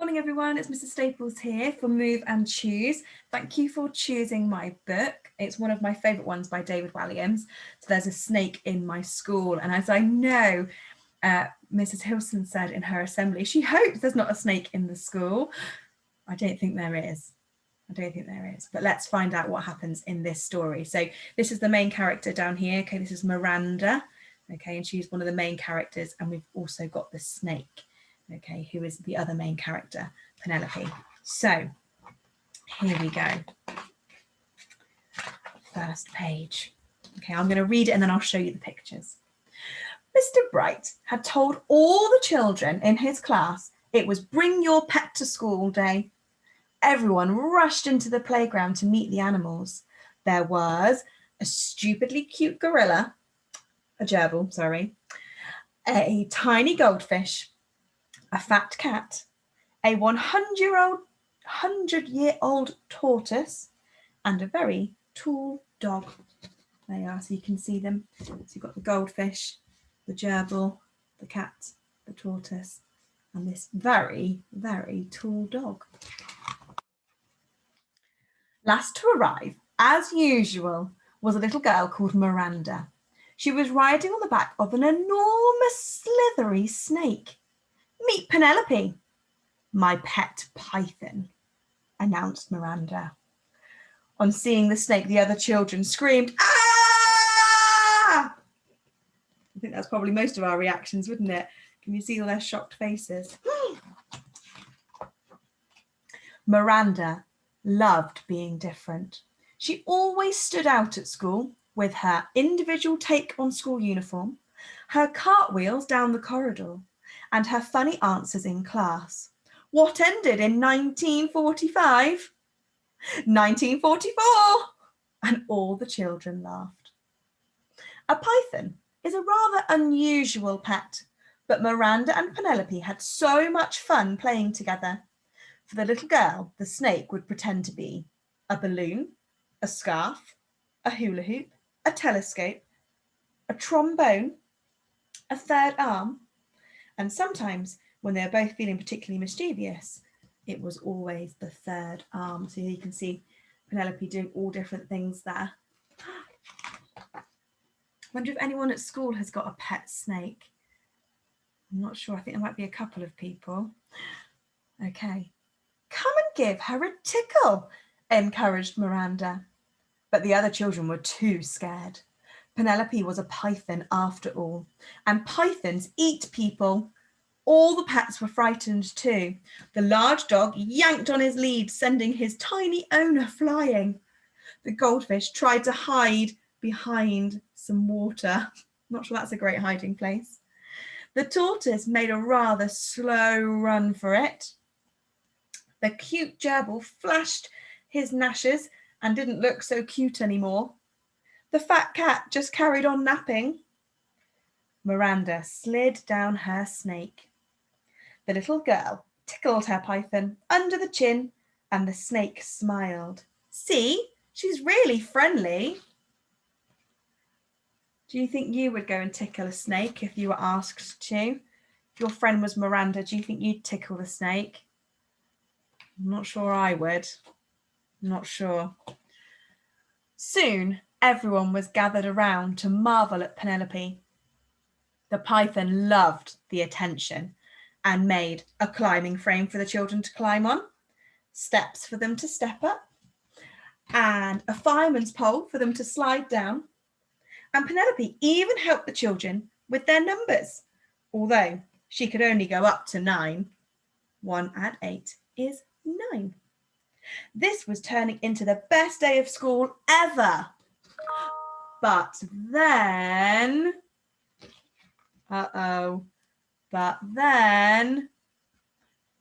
Morning everyone, it's Mrs. Staples here for Move and Choose. Thank you for choosing my book. It's one of my favourite ones by David Walliams. So there's a snake in my school, and as I know Mrs. Hilson said in her assembly, she hopes there's not a snake in the school. I don't think there is. But let's find out what happens in this story. So this is the main character down here. Okay, this is Miranda. Okay, and she's one of the main characters, and we've also got the snake. Okay, who is the other main character, Penelope. So here we go. First page. Okay, I'm going to read it and then I'll show you the pictures. Mr. Bright had told all the children in his class it was bring your pet to school day. Everyone rushed into the playground to meet the animals. There was a stupidly cute gorilla, a gerbil, sorry, a tiny goldfish, a fat cat, a 100-year-old tortoise, and a very tall dog. There you are, so you can see them. So you've got the goldfish, the gerbil, the cat, the tortoise, and this very, very tall dog. Last to arrive, as usual, was a little girl called Miranda. She was riding on the back of an enormous slithery snake. Meet Penelope, my pet python, announced Miranda. On seeing the snake, the other children screamed, "Ah!" I think that's probably most of our reactions, wouldn't it? Can you see all their shocked faces? Miranda loved being different. She always stood out at school with her individual take on school uniform, her cartwheels down the corridor, and her funny answers in class. What ended in 1945? 1944! And all the children laughed. A python is a rather unusual pet, but Miranda and Penelope had so much fun playing together. For the little girl, the snake would pretend to be a balloon, a scarf, a hula hoop, a telescope, a trombone, a third arm, and sometimes when they were both feeling particularly mischievous, it was always the third arm. So you can see Penelope doing all different things there. I wonder if anyone at school has got a pet snake. I'm not sure. I think there might be a couple of people. Okay. Come and give her a tickle, encouraged Miranda. But the other children were too scared. Penelope was a python after all, and pythons eat people. All the pets were frightened too. The large dog yanked on his lead, sending his tiny owner flying. The goldfish tried to hide behind some water. Not sure that's a great hiding place. The tortoise made a rather slow run for it. The cute gerbil flashed his gnashes and didn't look so cute anymore. The fat cat just carried on napping. Miranda slid down her snake. The little girl tickled her python under the chin, and the snake smiled. See, she's really friendly. Do you think you would go and tickle a snake if you were asked to? If your friend was Miranda, do you think you'd tickle the snake? I'm not sure I would. I'm not sure. Soon, everyone was gathered around to marvel at Penelope. The python loved the attention and made a climbing frame for the children to climb on, steps for them to step up, and a fireman's pole for them to slide down. And Penelope even helped the children with their numbers, although she could only go up to 9. 1 add 8 is 9. This was turning into the best day of school ever. But then,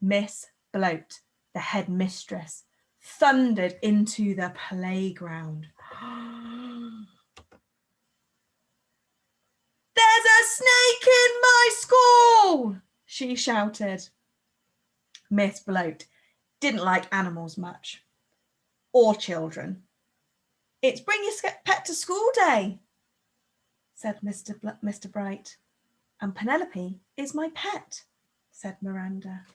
Miss Bloat, the headmistress, thundered into the playground. There's a snake in my school, she shouted. Miss Bloat didn't like animals much, or children. It's bring your pet to school day, said Mr. Bright. And Penelope is my pet, said Miranda.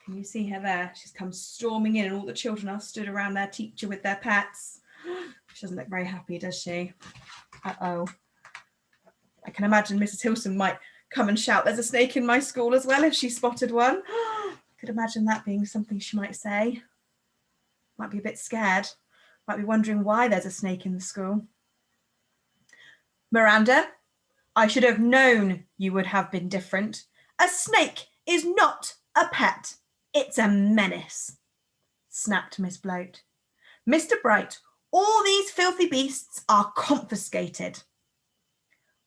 Can you see her there? She's come storming in and all the children are stood around their teacher with their pets. She doesn't look very happy, does she? Uh-oh. I can imagine Mrs. Hilson might come and shout, "There's a snake in my school," as well if she spotted one. I could imagine that being something she might say. Might be a bit scared. Might be wondering why there's a snake in the school. "Miranda, I should have known you would have been different. A snake is not a pet. It's a menace," snapped Miss Bloat. "Mr. Bright, all these filthy beasts are confiscated."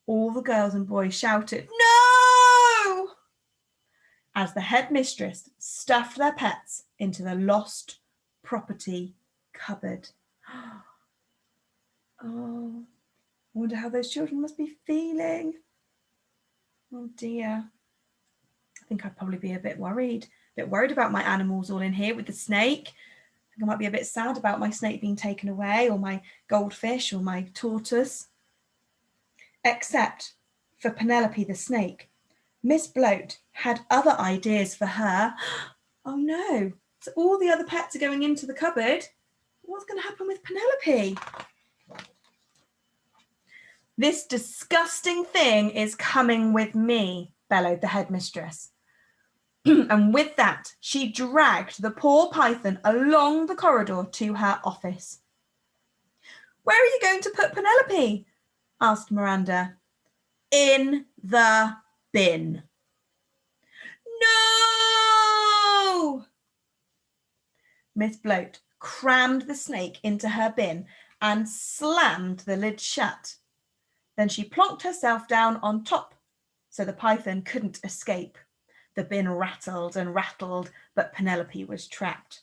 All the girls and boys shouted, "No!" as the headmistress stuffed their pets into the lost property cupboard. Oh, I wonder how those children must be feeling. Oh dear. I think I'd probably be a bit worried about my animals all in here with the snake. I think I might be a bit sad about my snake being taken away, or my goldfish, or my tortoise. Except for Penelope the snake. Miss Bloat had other ideas for her. Oh no, so all the other pets are going into the cupboard. What's going to happen with Penelope? "This disgusting thing is coming with me," bellowed the headmistress. And with that, she dragged the poor python along the corridor to her office. "Where are you going to put Penelope?" asked Miranda. "In the bin." "No!" Miss Bloat crammed the snake into her bin and slammed the lid shut. Then she plonked herself down on top so the python couldn't escape. The bin rattled and rattled, but Penelope was trapped.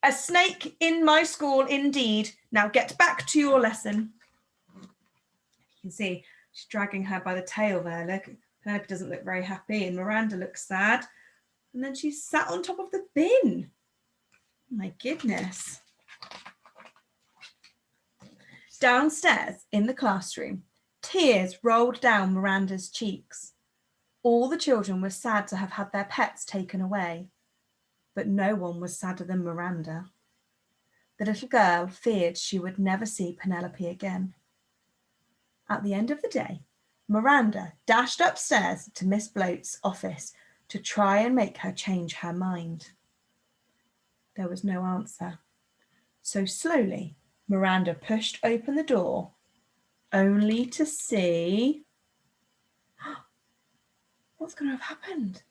"A snake in my school indeed. Now get back to your lesson." You can see she's dragging her by the tail there. Look, Penelope doesn't look very happy and Miranda looks sad. And then she's sat on top of the bin. My goodness. Downstairs in the classroom, tears rolled down Miranda's cheeks. All the children were sad to have had their pets taken away, but no one was sadder than Miranda. The little girl feared she would never see Penelope again. At the end of the day, Miranda dashed upstairs to Miss Bloat's office to try and make her change her mind. There was no answer. So slowly, Miranda pushed open the door, only to see... What's going to have happened?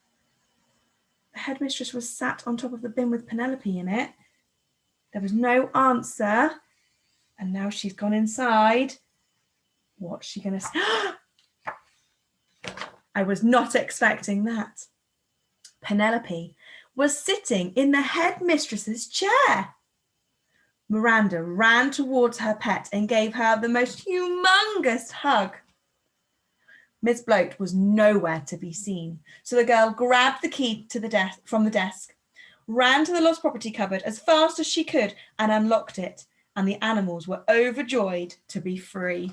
The headmistress was sat on top of the bin with Penelope in it. There was no answer. And now she's gone inside. What's she going to say? I was not expecting that. Penelope was sitting in the headmistress's chair. Miranda ran towards her pet and gave her the most humongous hug. Miss Bloat was nowhere to be seen, so the girl grabbed the key to the desk from the desk, ran to the lost property cupboard as fast as she could and unlocked it, and the animals were overjoyed to be free.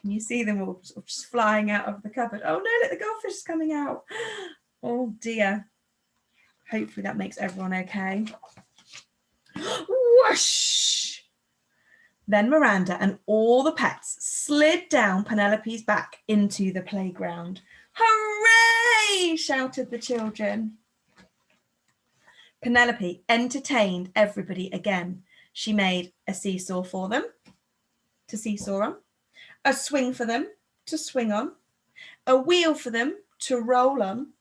Can you see them all sort of just flying out of the cupboard? Oh no, look, the goldfish is coming out. Oh dear. Hopefully that makes everyone okay. Whoosh! Then Miranda and all the pets slid down Penelope's back into the playground. "Hooray!" shouted the children. Penelope entertained everybody again. She made a seesaw for them to seesaw on, a swing for them to swing on, a wheel for them to roll on,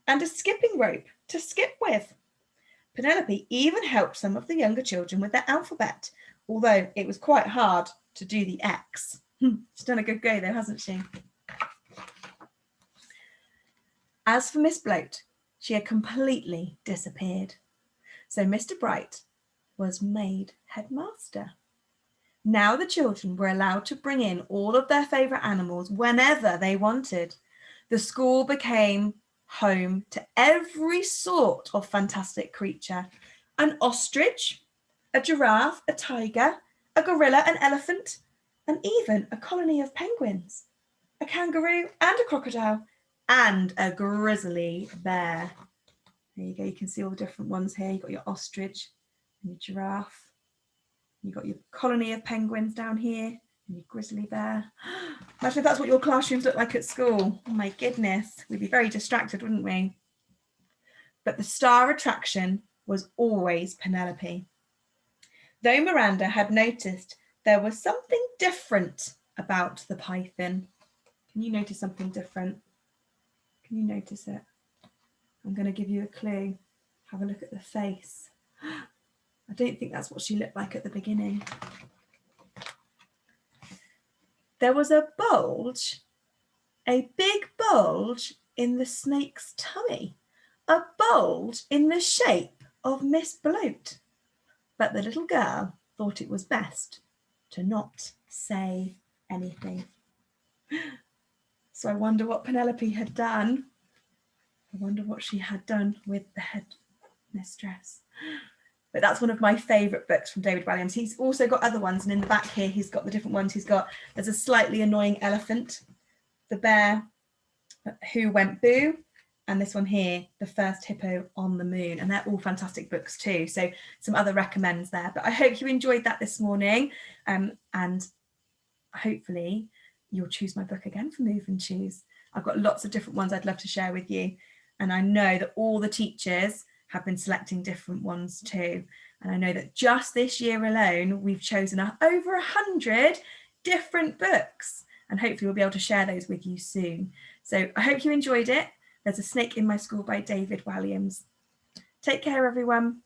and a skipping rope to skip with. Penelope even helped some of the younger children with their alphabet, although it was quite hard to do the X. She's done a good go though, hasn't she? As for Miss Bloat, she had completely disappeared. So Mr. Bright was made headmaster. Now the children were allowed to bring in all of their favourite animals whenever they wanted. The school became home to every sort of fantastic creature. An ostrich, a giraffe, a tiger, a gorilla, an elephant, and even a colony of penguins, a kangaroo and a crocodile, and a grizzly bear. There you go, you can see all the different ones here. You've got your ostrich and your giraffe. You've got your colony of penguins down here and your grizzly bear. Imagine if that's what your classrooms look like at school. Oh my goodness, we'd be very distracted, wouldn't we? But the star attraction was always Penelope. Though Miranda had noticed there was something different about the python. Can you notice something different? Can you notice it? I'm going to give you a clue. Have a look at the face. I don't think that's what she looked like at the beginning. There was a bulge, a big bulge in the snake's tummy, a bulge in the shape of Miss Bloat. But the little girl thought it was best to not say anything. So I wonder what Penelope had done. I wonder what she had done with the headmistress. But that's one of my favourite books from David Walliams. He's also got other ones, and in the back here he's got the different ones. There's a slightly annoying elephant, the bear who went boo, and this one here, the first hippo on the moon, and they're all fantastic books too. So some other recommends there. But I hope you enjoyed that this morning, and hopefully you'll choose my book again for Move and Choose. I've got lots of different ones I'd love to share with you, and I know that all the teachers have been selecting different ones too. And I know that just this year alone, we've chosen over 100 different books, and hopefully we'll be able to share those with you soon. So I hope you enjoyed it. There's a Snake in My School by David Walliams. Take care, everyone.